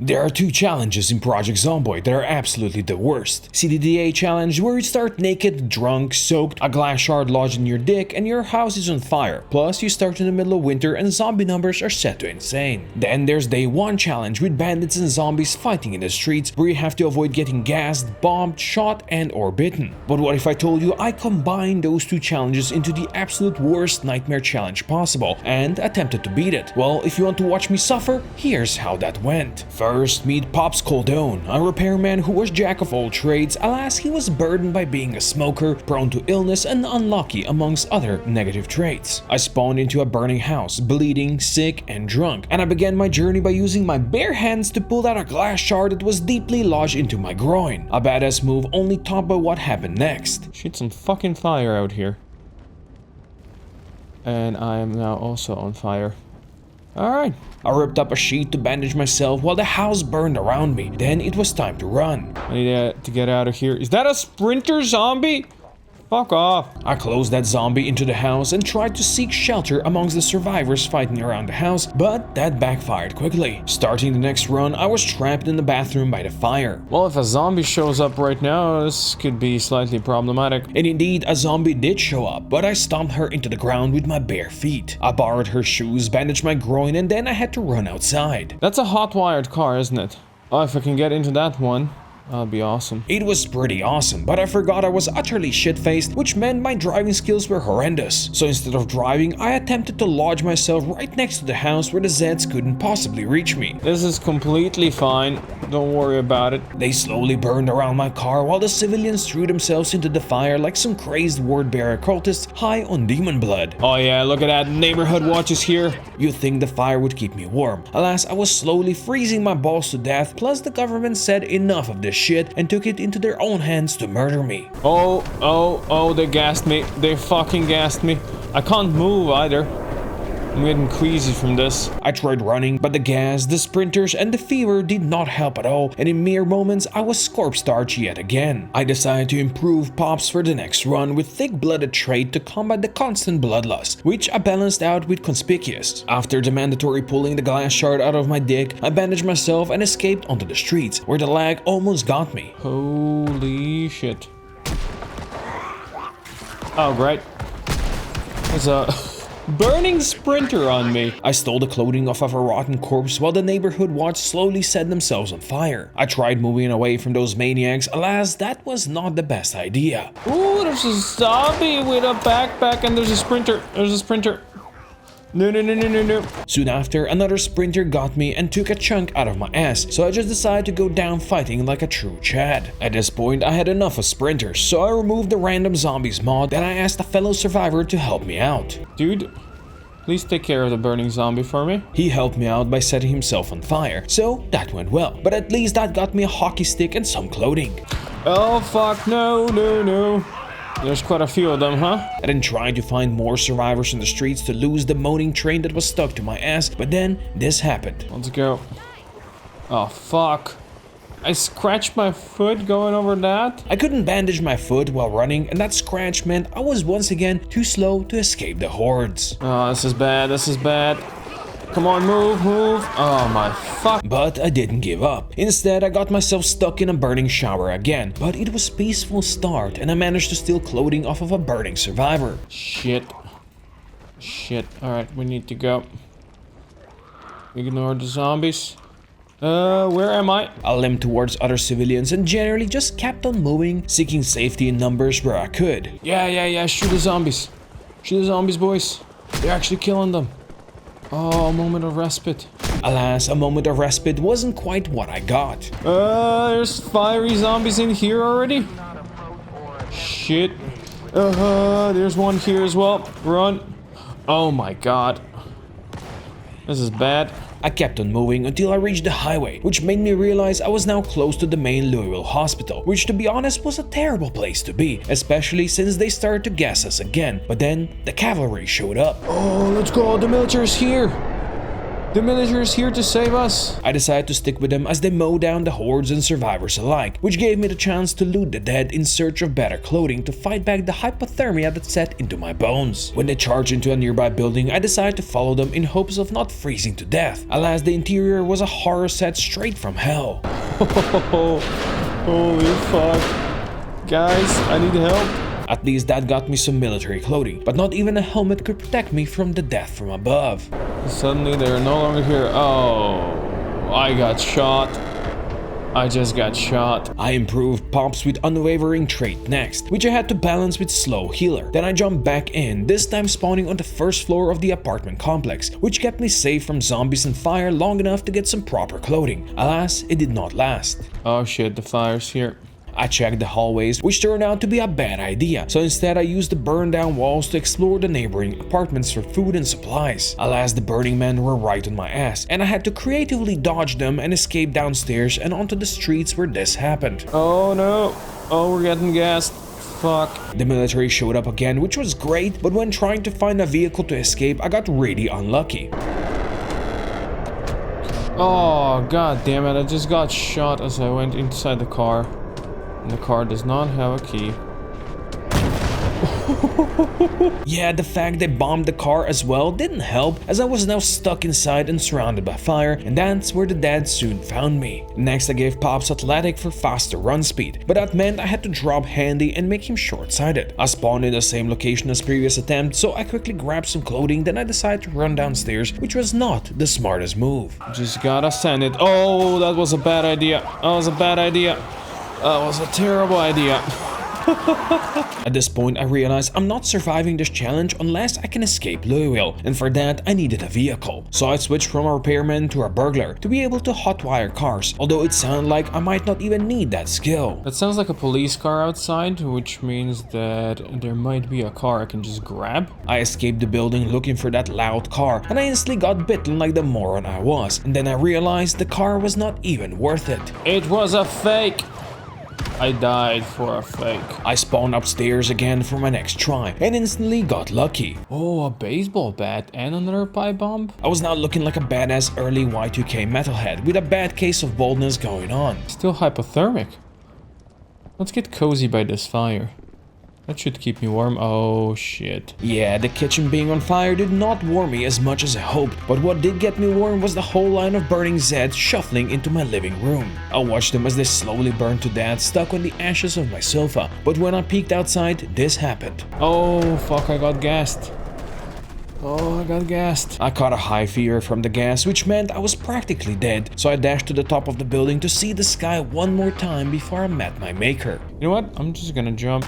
There are two challenges in Project Zomboid that are absolutely the worst. CDDA challenge, where you start naked, drunk, soaked, a glass shard lodged in your dick and your house is on fire. Plus you start in the middle of winter and zombie numbers are set to insane. Then there's Day One challenge with bandits and zombies fighting in the streets, where you have to avoid getting gassed, bombed, shot and or bitten. But what if I told you I combined those two challenges into the absolute worst nightmare challenge possible and attempted to beat it? Well, if you want to watch me suffer, here's how that went. First, meet Pops Coldone, a repairman who was jack of all trades. Alas, he was burdened by being a smoker, prone to illness and unlucky amongst other negative traits. I spawned into a burning house, bleeding, sick and drunk, and I began my journey by using my bare hands to pull out a glass shard that was deeply lodged into my groin. A badass move only topped by what happened next. Shit, some fucking fire out here. And I am now also on fire. Alright. I ripped up a sheet to bandage myself while the house burned around me. Then it was time to run. I need to get out of here. Is that a sprinter zombie? Fuck off. I closed that zombie into the house and tried to seek shelter amongst the survivors fighting around the house, but that backfired quickly. Starting the next run, I was trapped in the bathroom by the fire. Well, if a zombie shows up right now, this could be slightly problematic. And indeed, a zombie did show up, but I stomped her into the ground with my bare feet. I borrowed her shoes, bandaged my groin, and then I had to run outside. That's a hot-wired car, isn't it? Oh, if I can get into that one. That'd be awesome. It was pretty awesome, but I forgot I was utterly shit-faced, which meant my driving skills were horrendous. So instead of driving, I attempted to lodge myself right next to the house where the Zeds couldn't possibly reach me. This is completely fine. Don't worry about it. They slowly burned around my car while the civilians threw themselves into the fire like some crazed word-bearer cultists high on demon blood. Oh yeah, look at that. Neighborhood watch is here. You'd think the fire would keep me warm. Alas, I was slowly freezing my balls to death, plus the government said enough of this shit and took it into their own hands to murder me. Oh, they gassed me. They fucking gassed me. I can't move either. I'm getting queasy from this. I tried running, but the gas, the sprinters, and the fever did not help at all, and in mere moments I was corpse-starched yet again. I decided to improve Pops for the next run with thick-blooded trait to combat the constant bloodlust, which I balanced out with conspicuous. After the mandatory pulling the glass shard out of my dick, I bandaged myself and escaped onto the streets, where the lag almost got me. Holy shit. Oh, great. There's a burning sprinter on me. I stole the clothing off of a rotten corpse while the neighborhood watch slowly set themselves on fire. I tried moving away from those maniacs. Alas, that was not the best idea. Ooh, there's a zombie with a backpack and there's a sprinter. There's a sprinter. No. Soon after, another sprinter got me and took a chunk out of my ass, so I just decided to go down fighting like a true Chad. At this point, I had enough of sprinters, so I removed the random zombies mod and I asked a fellow survivor to help me out. Dude, please take care of the burning zombie for me. He helped me out by setting himself on fire, so that went well. But at least that got me a hockey stick and some clothing. Oh fuck, no. There's quite a few of them, huh? I then tried to find more survivors in the streets to lose the moaning train that was stuck to my ass, but then this happened. Let's go. Oh fuck. I scratched my foot going over that. I couldn't bandage my foot while running, and that scratch meant I was once again too slow to escape the hordes. Oh, this is bad. Come on, move. Oh my fuck. But I didn't give up. Instead, I got myself stuck in a burning shower again. But it was a peaceful start, and I managed to steal clothing off of a burning survivor. Shit. Alright, we need to go. Ignore the zombies. Where am I? I limped towards other civilians and generally just kept on moving, seeking safety in numbers where I could. Yeah, shoot the zombies. Shoot the zombies, boys. They're actually killing them. Oh, a moment of respite. Alas, a moment of respite wasn't quite what I got. There's fiery zombies in here already. Shit. There's one here as well. Run. Oh my god. This is bad. I kept on moving until I reached the highway, which made me realize I was now close to the main Louisville hospital, which to be honest was a terrible place to be, especially since they started to gas us again. But then the cavalry showed up. Oh, let's go, the military's here. The military is here to save us. I decided to stick with them as they mow down the hordes and survivors alike, which gave me the chance to loot the dead in search of better clothing to fight back the hypothermia that set into my bones. When they charged into a nearby building, I decided to follow them in hopes of not freezing to death. Alas, the interior was a horror set straight from hell. Holy fuck. Guys, I need help. At least that got me some military clothing, but not even a helmet could protect me from the death from above. Suddenly they're no longer here. Oh, I got shot. I just got shot. I improved Pops with Unwavering trait next, which I had to balance with Slow Healer. Then I jumped back in, this time spawning on the first floor of the apartment complex, which kept me safe from zombies and fire long enough to get some proper clothing. Alas, it did not last. Oh shit, the fire's here. I checked the hallways, which turned out to be a bad idea, so instead I used the burned down walls to explore the neighboring apartments for food and supplies. Alas, the burning men were right on my ass, and I had to creatively dodge them and escape downstairs and onto the streets where this happened. Oh no. Oh, we're getting gassed. Fuck. The military showed up again, which was great, but when trying to find a vehicle to escape, I got really unlucky. Oh, god damn it. I just got shot as I went inside the car. And the car does not have a key. Yeah, the fact they bombed the car as well didn't help, as I was now stuck inside and surrounded by fire, and that's where the dead soon found me. Next I gave Pops Athletic for faster run speed, but that meant I had to drop Handy and make him short-sighted. I spawned in the same location as previous attempt, so I quickly grabbed some clothing, then I decided to run downstairs, which was not the smartest move. Just gotta send it. Oh, that was a bad idea. That was a bad idea. That was a terrible idea. At this point I realized I'm not surviving this challenge unless I can escape Louisville, and for that I needed a vehicle. So I switched from a repairman to a burglar to be able to hotwire cars, although it sounded like I might not even need that skill. That sounds like a police car outside, which means that there might be a car I can just grab. I escaped the building looking for that loud car, and I instantly got bitten like the moron I was, and then I realized the car was not even worth it. It was a fake. I died for a fake. I spawned upstairs again for my next try and instantly got lucky. Oh, a baseball bat and another pipe bomb? I was now looking like a badass early Y2K metalhead with a bad case of baldness going on. Still hypothermic. Let's get cozy by this fire. That should keep me warm. Oh shit. Yeah, the kitchen being on fire did not warm me as much as I hoped, but what did get me warm was the whole line of burning Zeds shuffling into my living room. I watched them as they slowly burned to death, stuck on the ashes of my sofa, but when I peeked outside, this happened. Oh fuck, I got gassed. Oh, I got gassed. I caught a high fever from the gas, which meant I was practically dead, so I dashed to the top of the building to see the sky one more time before I met my maker. You know what? I'm just gonna jump.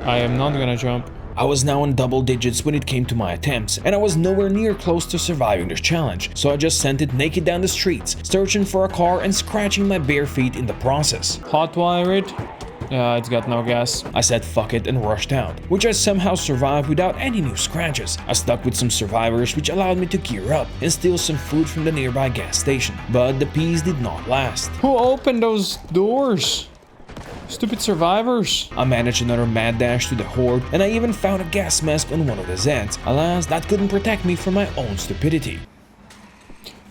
I am not gonna jump. I was now in double digits when it came to my attempts, and I was nowhere near close to surviving this challenge, so I just sent it naked down the streets, searching for a car and scratching my bare feet in the process. Hotwire it. Yeah, it's got no gas. I said fuck it and rushed out, which I somehow survived without any new scratches. I stuck with some survivors, which allowed me to gear up and steal some food from the nearby gas station, but the peace did not last. Who opened those doors? Stupid survivors. I managed another mad dash to the horde, and I even found a gas mask on one of the Zeds. Alas, that couldn't protect me from my own stupidity.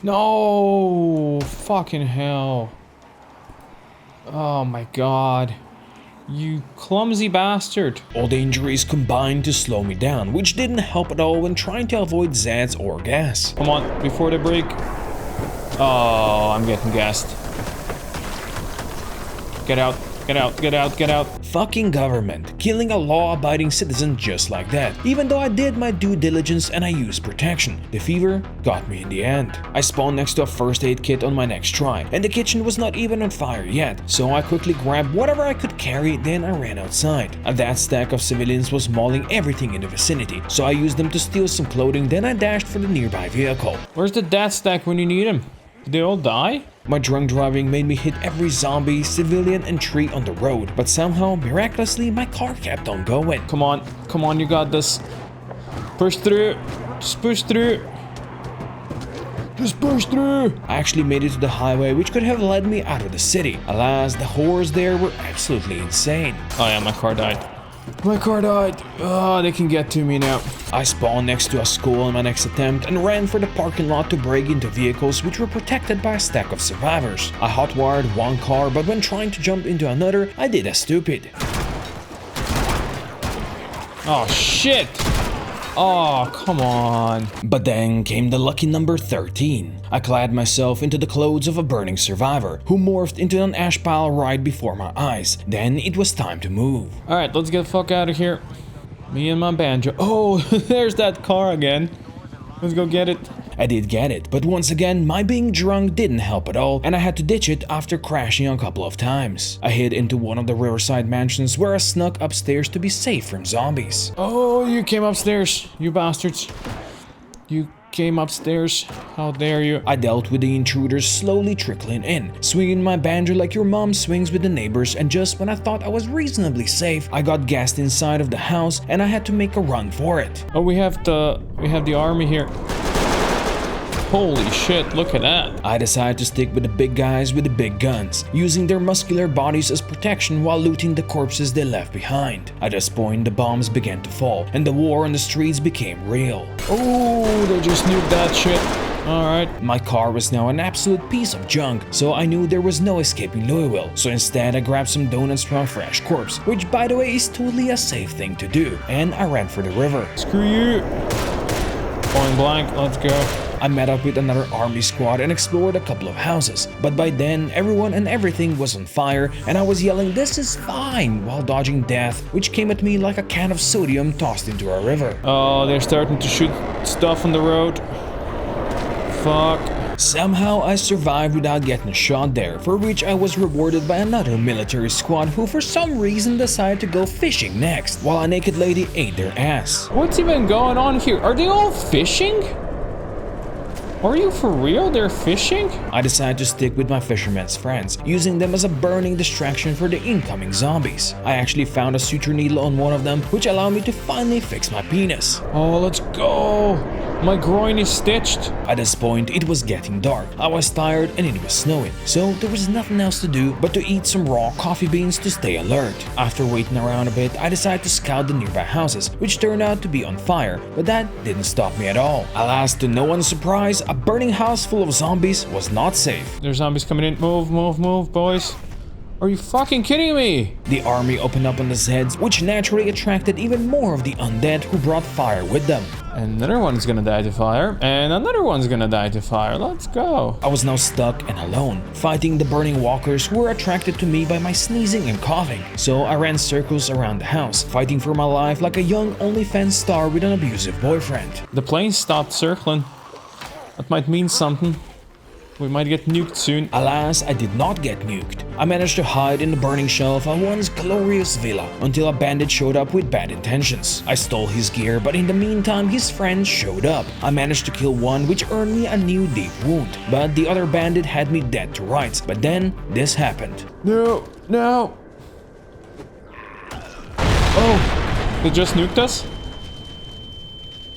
No, fucking hell. Oh my god. You clumsy bastard. All the injuries combined to slow me down, which didn't help at all when trying to avoid Zeds or gas. Come on, before they break. Oh, I'm getting gassed. Get out. Get out, get out, get out. Fucking government, killing a law-abiding citizen just like that. Even though I did my due diligence and I used protection, the fever got me in the end. I spawned next to a first aid kit on my next try, and the kitchen was not even on fire yet, so I quickly grabbed whatever I could carry, then I ran outside. That stack of civilians was mauling everything in the vicinity, so I used them to steal some clothing, then I dashed for the nearby vehicle. Where's the death stack when you need them? Did they all die? My drunk driving made me hit every zombie, civilian and tree on the road, but somehow, miraculously, my car kept on going. Come on, you got this. Push through, just push through. Just push through! I actually made it to the highway, which could have led me out of the city. Alas, the horrors there were absolutely insane. Oh yeah, my car died. My car died. Oh, they can get to me now. I spawned next to a school on my next attempt and ran for the parking lot to break into vehicles which were protected by a stack of survivors. I hotwired one car, but when trying to jump into another, I did as stupid. Oh, shit! Oh, come on. But then came the lucky number 13. I clad myself into the clothes of a burning survivor, who morphed into an ash pile right before my eyes. Then it was time to move. Alright, let's get the fuck out of here. Me and my banjo. Oh, there's that car again. Let's go get it. I did get it, but once again, my being drunk didn't help at all, and I had to ditch it after crashing a couple of times. I hid into one of the riverside mansions where I snuck upstairs to be safe from zombies. Oh, you came upstairs, you bastards. You came upstairs. How dare you? I dealt with the intruders slowly trickling in, swinging my banjo like your mom swings with the neighbors, and just when I thought I was reasonably safe, I got gassed inside of the house and I had to make a run for it. Oh, we have the army here. Holy shit, look at that. I decided to stick with the big guys with the big guns, using their muscular bodies as protection while looting the corpses they left behind. At this point, the bombs began to fall, and the war on the streets became real. Oh, they just nuked that shit. Alright. My car was now an absolute piece of junk, so I knew there was no escaping Louisville. So instead, I grabbed some donuts from a fresh corpse, which by the way is totally a safe thing to do, and I ran for the river. Screw you. Point blank, let's go. I met up with another army squad and explored a couple of houses, but by then everyone and everything was on fire and I was yelling "this is fine" while dodging death, which came at me like a can of sodium tossed into a river. Oh, they're starting to shoot stuff on the road. Fuck. Somehow I survived without getting shot there, for which I was rewarded by another military squad who for some reason decided to go fishing next, while a naked lady ate their ass. What's even going on here? Are they all fishing? Are you for real? They're fishing? I decided to stick with my fisherman's friends, using them as a burning distraction for the incoming zombies. I actually found a suture needle on one of them, which allowed me to finally fix my penis. Oh, let's go! My groin is stitched. At this point, it was getting dark. I was tired and it was snowing, so there was nothing else to do but to eat some raw coffee beans to stay alert. After waiting around a bit, I decided to scout the nearby houses, which turned out to be on fire, but that didn't stop me at all. Alas, to no one's surprise, a burning house full of zombies was not safe. There's zombies coming in. Move, move, move, boys. Are you fucking kidding me? The army opened up on the Zeds, which naturally attracted even more of the undead who brought fire with them. Another one's gonna die to fire, and another one's gonna die to fire. Let's go. I was now stuck and alone, fighting the burning walkers who were attracted to me by my sneezing and coughing. So I ran circles around the house, fighting for my life like a young OnlyFans star with an abusive boyfriend. The plane stopped circling. That might mean something. We might get nuked soon. Alas, I did not get nuked. I managed to hide in the burning shell of a once glorious villa until a bandit showed up with bad intentions. I stole his gear, but in the meantime his friends showed up. I managed to kill one, which earned me a new deep wound, but the other bandit had me dead to rights. But then this happened. No, no. Oh, they just nuked us?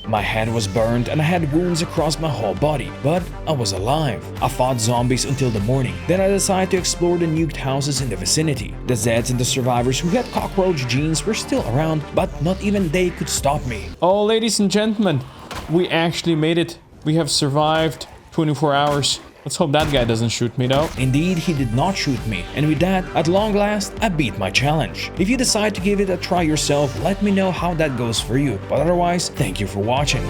My head was burned and I had wounds across my whole body, but I was alive. I fought zombies until the morning. Then I decided to explore the nuked houses in the vicinity. The Zeds and the survivors who had cockroach genes were still around, but not even they could stop me. Oh, ladies and gentlemen, we actually made it. We have survived 24 hours. Let's hope that guy doesn't shoot me though. Indeed, he did not shoot me, and with that, at long last, I beat my challenge. If you decide to give it a try yourself, let me know how that goes for you, but otherwise, thank you for watching.